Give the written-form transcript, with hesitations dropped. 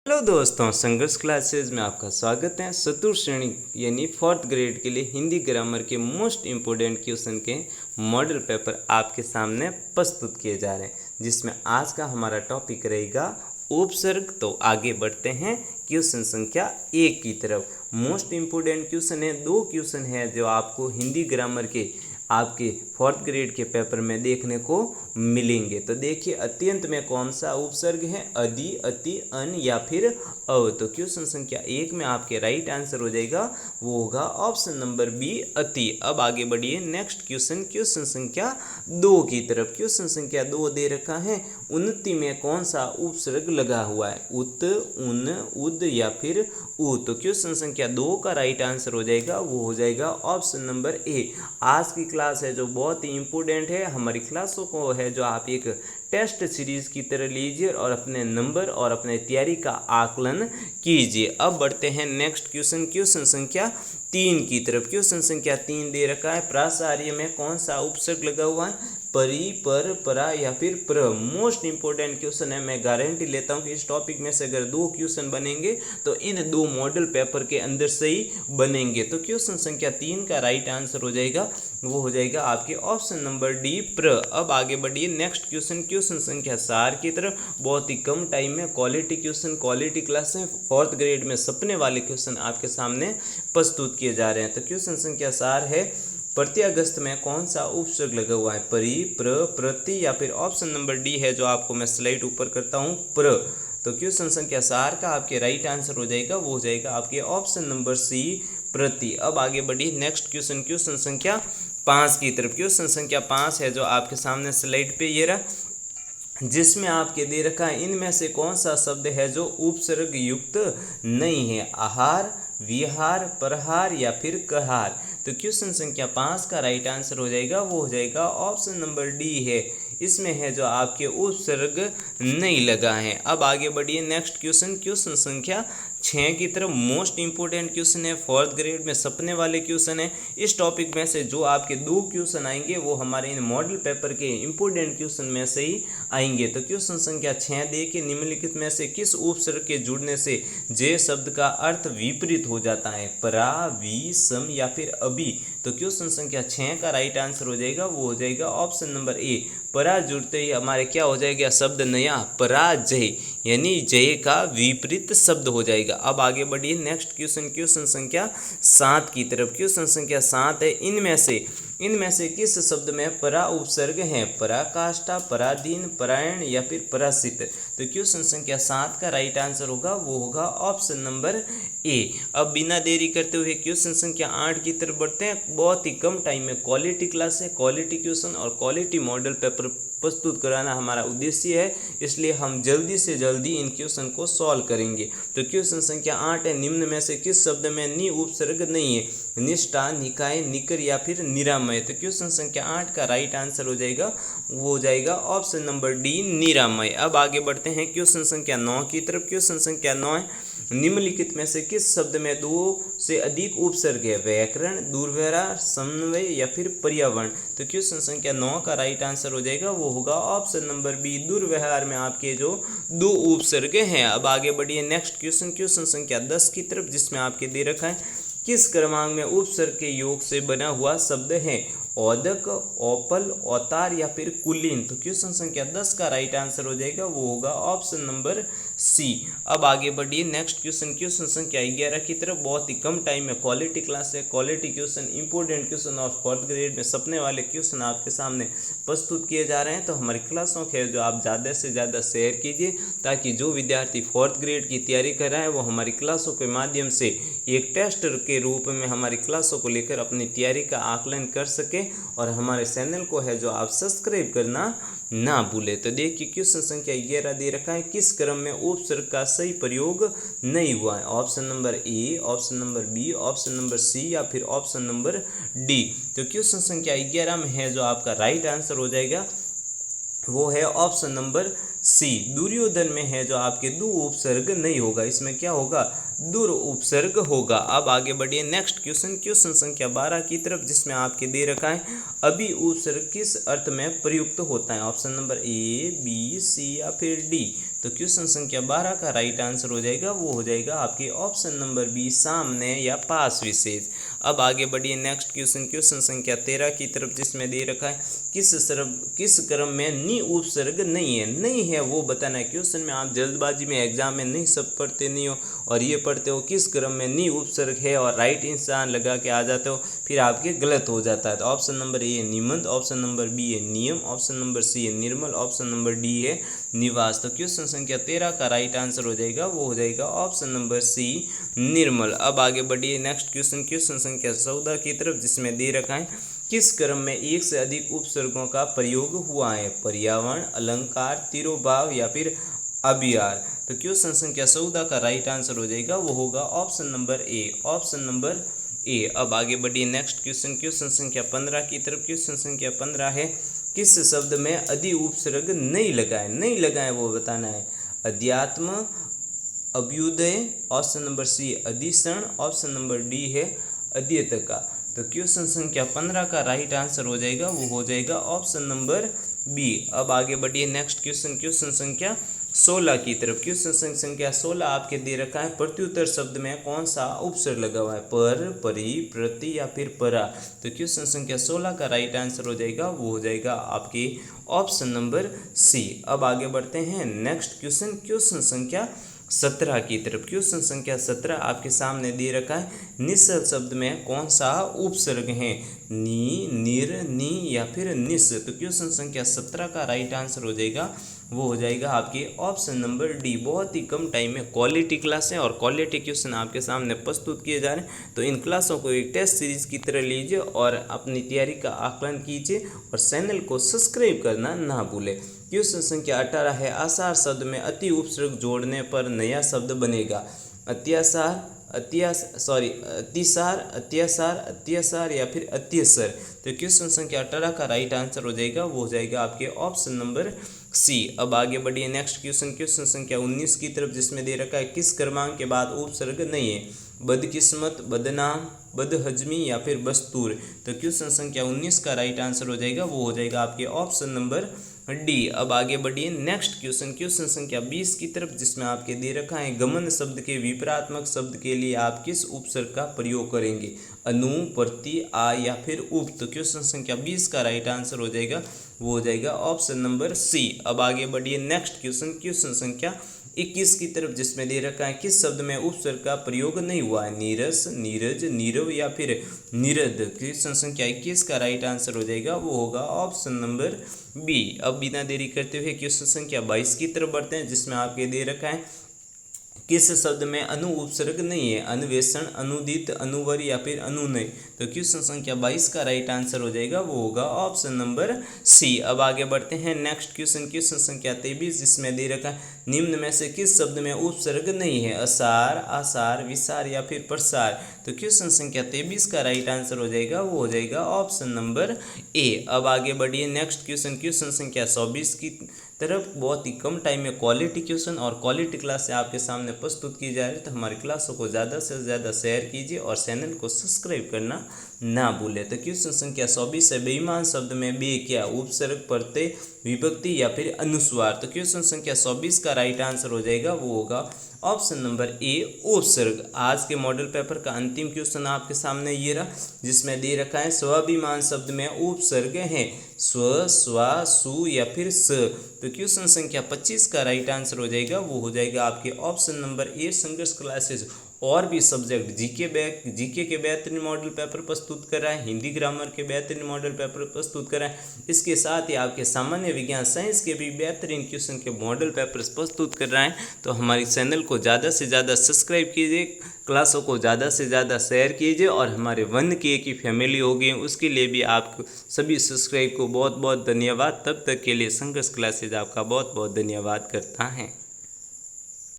Hello दोस्तों, संघर्ष classes में आपका स्वागत है। चतुर्थ श्रेणी यानी फोर्थ ग्रेड के लिए हिंदी ग्रामर के मोस्ट इम्पोर्टेंट क्वेश्चन के मॉडल पेपर आपके सामने प्रस्तुत किए जा रहे हैं, जिसमें आज का हमारा टॉपिक रहेगा उपसर्ग। तो आगे बढ़ते हैं क्वेश्चन संख्या 1 की तरफ। मोस्ट इम्पोर्टेंट क्वेश्चन है, 2 क्वेश्चन है जो आपको हिंदी ग्रामर के आपके फोर्थ ग्रेड के पेपर में देखने को मिलेंगे। तो देखिए, अत्यंत में कौन सा उपसर्ग है, अधि, अति, अन या फिर अव। तो क्वेश्चन संख्या 1 में आपके राइट आंसर हो जाएगा, वो होगा ऑप्शन नंबर बी, अति। अब आगे बढ़िए नेक्स्ट क्वेश्चन, क्वेश्चन संख्या 2 की तरफ। क्वेश्चन संख्या 2 दे रखा है, उन्नति में कौन सा उपसर्ग लगा हुआ है, उत, उन, उद या फिर उ। तो क्वेश्चन संख्या 2 का राइट आंसर हो जाएगा, वो हो जाएगा ऑप्शन नंबर ए। आज की क्लास है जो बहुत ही इंपॉर्टेंट है। हमारी क्लासों को है जो आप एक टेस्ट सीरीज की तरह लीजिए और अपने नंबर और अपने तैयारी का आकलन कीजिए। अब बढ़ते हैं नेक्स्ट क्वेश्चन, क्वेश्चन संख्या 3 की तरफ। क्वेश्चन संख्या 3 दे रखा है, प्रासार्य में कौन सा उपसर्ग लगा हुआ है, परी, पर, परा या फिर प्र। मोस्ट इंपॉर्टेंट क्वेश्चन है। मैं गारंटी लेता हूं कि इस टॉपिक में से अगर 2 क्वेश्चन बनेंगे तो इन 2 मॉडल पेपर के अंदर से ही बनेंगे। तो क्वेश्चन संख्या 3 का राइट आंसर हो जाएगा, वो हो जाएगा आपके ऑप्शन नंबर डी, प्र। अब आगे बढ़िए नेक्स्ट क्वेश्चन, क्वेश्चन संख्या 4 की तरफ। बहुत ही कम टाइम में क्वालिटी क्वेश्चन, क्वालिटी क्लास है, फोर्थ ग्रेड में सपने वाले क्वेश्चन आपके सामने प्रस्तुत किए जा रहे हैं। तो क्वेश्चन संख्या 4 है, प्रत्यगस्त में कौन सा उपसर्ग लगा हुआ है, परि, प्र, प्रति या फिर ऑप्शन नंबर डी है जो आपको मैं स्लाइड ऊपर करता हूं, प्र। तो क्वेश्चन संख्या 4 का आपके राइट आंसर हो जाएगा, वो हो जाएगा आपके ऑप्शन नंबर सी, प्रति। अब आगे बढ़िए नेक्स्ट क्वेश्चन, क्वेश्चन संख्या 5 की तरफ। क्वेश्चन संख्या 5 है जो आपके सामने स्लाइड पे ये रहा, जिसमें आपके दे रखा है, इनमें से कौन सा शब्द है जो उपसर्ग युक्त नहीं है, आहार, विहार, प्रहार या फिर कहार। तो क्वेश्चन संख्या 5 का राइट आंसर हो जाएगा, वो हो जाएगा ऑप्शन नंबर डी है। इसमें है जो आपके उपसर्ग नहीं लगा है। अब आगे बढ़िए नेक्स्ट क्वेश्चन, क्वेश्चन संख्या 6 की तरफ। मोस्ट इंपोर्टेंट क्वेश्चन है, फोर्थ ग्रेड में सपने वाले क्वेश्चन है। इस टॉपिक में से जो आपके 2 क्वेश्चन आएंगे वो हमारे इन मॉडल पेपर के इंपोर्टेंट क्वेश्चन में से ही आएंगे। तो क्वेश्चन संख्या 6 देखिए, निम्नलिखित में से किस उपसर्ग के जुड़ने से जे शब्द का अर्थ विपरीत हो जाता है, परा, वि, सम या फिर अभी। तो क्वेश्चन संख्या 6 का राइट आंसर हो जाएगा, वो हो जाएगा ऑप्शन नंबर ए। परा जुड़ते ही हमारे क्या हो जाएगा, शब्द नया, पराजय, यानी जय का विपरीत शब्द हो जाएगा। अब आगे बढ़िए नेक्स्ट क्वेश्चन, क्वेश्चन संख्या 7 की तरफ। क्वेश्चन संख्या 7 है, इनमें से किस शब्द में परा उपसर्ग है, पराकाष्ठा, पराधीन, परायण या फिर परासित। तो क्वेश्चन संख्या 7 का राइट आंसर होगा, वो होगा ऑप्शन नंबर ए। अब बिना देरी करते हुए क्वेश्चन संख्या 8 की तरफ बढ़ते हैं। बहुत ही कम टाइम में क्वालिटी क्लास है, क्वालिटी क्वेश्चन और क्वालिटी मॉडल पेपर प्रस्तुत कराना हमारा उद्देश्य है, इसलिए हम जल्दी से जल्दी इन क्वेश्चन को सॉल्व करेंगे। तो क्वेश्चन संख्या 8 है, निम्न में से किस शब्द में नि उपसर्ग नहीं है, निष्ठा, निकाय, निकर या फिर निरामय। तो क्वेश्चन संख्या 8 का राइट आंसर हो जाएगा, वो हो जाएगा ऑप्शन नंबर डी, निरामय। अब आगे बढ़ते हैं क्वेश्चन संख्या 9 की तरफ। क्वेश्चन संख्या 9 है, निम्नलिखित में से किस शब्द में 2 से अधिक उपसर्ग है, व्याकरण, दुर्व्यवहार, समन्वय या फिर पर्यावरण। तो क्वेश्चन संख्या 9 का राइट आंसर हो जाएगा, वो होगा ऑप्शन नंबर बी, दुर्व्यवहार में आपके जो 2 उपसर्ग हैं। अब आगे बढ़िए नेक्स्ट क्वेश्चन, क्वेश्चन संख्या 10 की तरफ, जिसमें आपके दे रखा है, किस क्रमांक में उपसर्ग के योग से बना हुआ शब्द है, औदक, औपल, औतार या फिर कुलीन। तो क्वेश्चन संख्या 10 का राइट आंसर हो जाएगा, वो होगा ऑप्शन नंबर सी। अब आगे बढ़िए नेक्स्ट क्वेश्चन, क्वेश्चन संख्या 11 की तरफ। बहुत ही कम टाइम में क्वालिटी क्लास है, क्वालिटी क्वेश्चन, इंपोर्टेंट क्वेश्चन और फोर्थ ग्रेड में सपने वाले क्वेश्चन आपके सामने प्रस्तुत किए जा रहे हैं। तो हमारी क्लासों के जो आप ज़्यादा से ज़्यादा शेयर कीजिए, ताकि जो विद्यार्थी फोर्थ ग्रेड की तैयारी कर रहा है वो हमारी क्लासों के माध्यम से एक टेस्ट के रूप में हमारी क्लासों को लेकर अपनी तैयारी का आकलन कर सके, और हमारे चैनल को है जो आप सब्सक्राइब करना ना भूले। तो देखिए क्वेश्चन संख्या 11 दे रखा है, किस क्रम में उपसर्ग का सही प्रयोग नहीं हुआ है, option number A, option number B, option number C या फिर ऑप्शन नंबर डी। तो क्वेश्चन संख्या 11 में है जो आपका राइट आंसर हो जाएगा, वो है ऑप्शन नंबर सी, दुर्योधन में है जो आपके 2 उपसर्ग नहीं होगा, इसमें क्या होगा, दुर उपसर्ग होगा। अब आगे बढ़िए नेक्स्ट क्वेश्चन, क्वेश्चन संख्या 12 की तरफ, जिसमें आपके दे रखा है, अभी उपसर्ग किस अर्थ में प्रयुक्त होता है, ऑप्शन नंबर ए, बी, सी या फिर डी। तो क्वेश्चन संख्या 12 का राइट आंसर हो जाएगा वो हो जाएगा आपके ऑप्शन नंबर बी, सामने या पास विशेष। अब आगे बढ़िए नेक्स्ट क्वेश्चन, क्वेश्चन संख्या 13 की तरफ, जिसमें दे रखा है किस क्रम में नि उपसर्ग नहीं है वो बताना है। क्वेश्चन में आप जल्दबाजी में एग्जाम में नहीं सब पढ़ते नहीं हो और ये पढ़ते हो किस क्रम में नि उपसर्ग है और राइट इंसान लगा के आ जाते हो, फिर आपके गलत हो जाता है। तो ऑप्शन नंबर ए है निबंध, ऑप्शन नंबर बी है नियम, ऑप्शन नंबर सी है निर्मल, ऑप्शन नंबर डी है निवास। तो क्वेश्चन संख्या 13 का राइट आंसर हो जाएगा वो हो जाएगा ऑप्शन नंबर सी निर्मल। अब आगे बढ़िए नेक्स्ट क्वेश्चन, क्वेश्चन संख्या 14 की तरफ, जिसमें दे रखा है किस क्रम में एक से अधिक उपसर्गों का प्रयोग हुआ है, पर्यावरण, अलंकार, तिरोभाव या फिर अभियार। तो क्वेश्चन संख्या 14 का राइट आंसर हो जाएगा वो होगा option number A, option number ए। अब आगे बढ़िए नेक्स्ट क्वेश्चन, क्वेश्चन संख्या 15 की तरफ, क्वेश्चन संख्या 15 है किस शब्द में अधि उपसर्ग नहीं लगाए वो बताना है। अध्यात्म, अभ्युदय, ऑप्शन नंबर सी अधिसरण, ऑप्शन नंबर डी है अध्येतका। तो क्वेश्चन संख्या 15 का राइट आंसर हो जाएगा वो हो जाएगा ऑप्शन नंबर बी। अब आगे बढ़िए नेक्स्ट क्वेश्चन, क्वेश्चन संख्या 16 की तरफ, क्वेश्चन संख्या 16 आपके दे रखा है प्रत्युत्तर शब्द में कौन सा उपसर्ग लगा हुआ है, पर, परि, प्रति या फिर परा। तो क्वेश्चन संख्या 16 का राइट आंसर हो जाएगा वो हो जाएगा आपकी ऑप्शन नंबर सी। अब आगे बढ़ते हैं नेक्स्ट क्वेश्चन, क्वेश्चन संख्या 17 की तरफ, क्वेश्चन संख्या 17 आपके सामने दे रखा है निश्चल शब्द में कौन सा उपसर्ग है, नी, निर, नी या फिर निस। तो क्वेश्चन संख्या 17 का राइट आंसर हो जाएगा वो हो जाएगा आपके ऑप्शन नंबर डी। बहुत ही कम टाइम में क्वालिटी क्लास है और क्वालिटी क्वेश्चन आपके सामने प्रस्तुत किए जा रहे हैं। तो इन क्लासों को एक टेस्ट सीरीज की तरह लीजिए और अपनी तैयारी का आकलन कीजिए और चैनल को सब्सक्राइब करना ना भूलें। क्वेश्चन संख्या 18 है आसार शब्द में अति उपसर्ग जोड़ने पर नया शब्द बनेगा, अत्यासार, अतिसार, अत्यासार या फिर अत्यसर। तो क्वेश्चन संख्या 18 का राइट आंसर हो जाएगा वो हो जाएगा आपके ऑप्शन नंबर सी। अब आगे बढ़िए नेक्स्ट क्वेश्चन, क्वेश्चन संख्या 19 की तरफ, जिसमें दे रखा है किस क्रमांक के बाद उपसर्ग नहीं है, बदकिस्मत, बदनाम, बदहजमी या फिर बस्तूर। तो क्वेश्चन संख्या 19 का राइट आंसर हो जाएगा वो हो जाएगा आपके ऑप्शन नंबर डी। अब आगे बढ़िए नेक्स्ट क्वेश्चन, क्वेश्चन संख्या 20 की तरफ, जिसमें आपके दे रखा है गमन शब्द के विपरीतात्मक शब्द के लिए आप किस उपसर्ग का प्रयोग करेंगे, अनु, प्रति, आ या फिर उप। तो क्वेश्चन संख्या 20 का राइट आंसर हो जाएगा वो हो जाएगा ऑप्शन नंबर सी। अब आगे बढ़िए नेक्स्ट क्वेश्चन, क्वेश्चन संख्या 21 की तरफ, जिसमें दे रखा है किस शब्द में उपसर्ग का प्रयोग नहीं हुआ है, नीरस, नीरज, नीरव या फिर निरद। क्वेश्चन संख्या 21 का राइट आंसर हो जाएगा वो होगा ऑप्शन नंबर बी। अब बिना देरी करते हुए क्वेश्चन संख्या 22 की तरफ बढ़ते हैं, जिसमें आपके दे रखा है किस शब्द में अनु उपसर्ग नहीं है, अन्वेषण, अनुदित, अनुवर या फिर अनुनय। तो क्वेश्चन संख्या 22 का राइट आंसर हो जाएगा वो होगा ऑप्शन नंबर सी। अब आगे बढ़ते हैं नेक्स्ट क्वेश्चन, क्वेश्चन संख्या 23, जिसमें दे रखा है निम्न में से किस शब्द में उपसर्ग नहीं है, असार, आसार, विसार या फिर प्रसार। तो क्वेश्चन संख्या 23 का राइट आंसर हो जाएगा वो हो जाएगा ऑप्शन नंबर ए। अब आगे बढ़िए नेक्स्ट क्वेश्चन, क्वेश्चन संख्या 24 की तरफ। बहुत ही कम टाइम में क्वालिटी क्वेश्चन और क्वालिटी क्लास से आपके सामने प्रस्तुत की जा रही है। तो हमारी क्लासों को ज़्यादा से ज़्यादा शेयर कीजिए और चैनल को सब्सक्राइब करना ना भूलें। तो क्वेश्चन संख्या 24 है बेईमान शब्द में बे क्या, उपसर्ग, प्रत्यय, विभक्ति या फिर अनुस्वार। तो क्वेश्चन संख्या 24 का राइट आंसर हो जाएगा वो होगा ऑप्शन नंबर ए, उपसर्ग। आज के मॉडल पेपर का अंतिम क्वेश्चन आपके सामने ये रहा, जिसमें दे रखा है स्वाभिमान शब्द में उपसर्ग है, स्व, स्वा, सु या फिर स। तो क्वेश्चन संख्या 25 का राइट आंसर हो जाएगा वो हो जाएगा आपके ऑप्शन नंबर ए, संघर्ष क्लासेस। और भी सब्जेक्ट जीके के बेहतरीन मॉडल पेपर प्रस्तुत कर रहा है, हिंदी ग्रामर के बेहतरीन मॉडल पेपर प्रस्तुत कर रहा है। इसके साथ ही आपके सामान्य विज्ञान साइंस के भी बेहतरीन क्वेश्चन के मॉडल पेपर प्रस्तुत कर रहा है। तो हमारी चैनल को ज़्यादा से ज़्यादा सब्सक्राइब कीजिए, क्लासों को ज़्यादा से ज़्यादा शेयर कीजिए और हमारे 1K की फैमिली होगी, उसके लिए भी आप सभी सब्सक्राइब को बहुत बहुत धन्यवाद। तब तक के लिए संघर्ष क्लासेज आपका बहुत बहुत धन्यवाद करता है।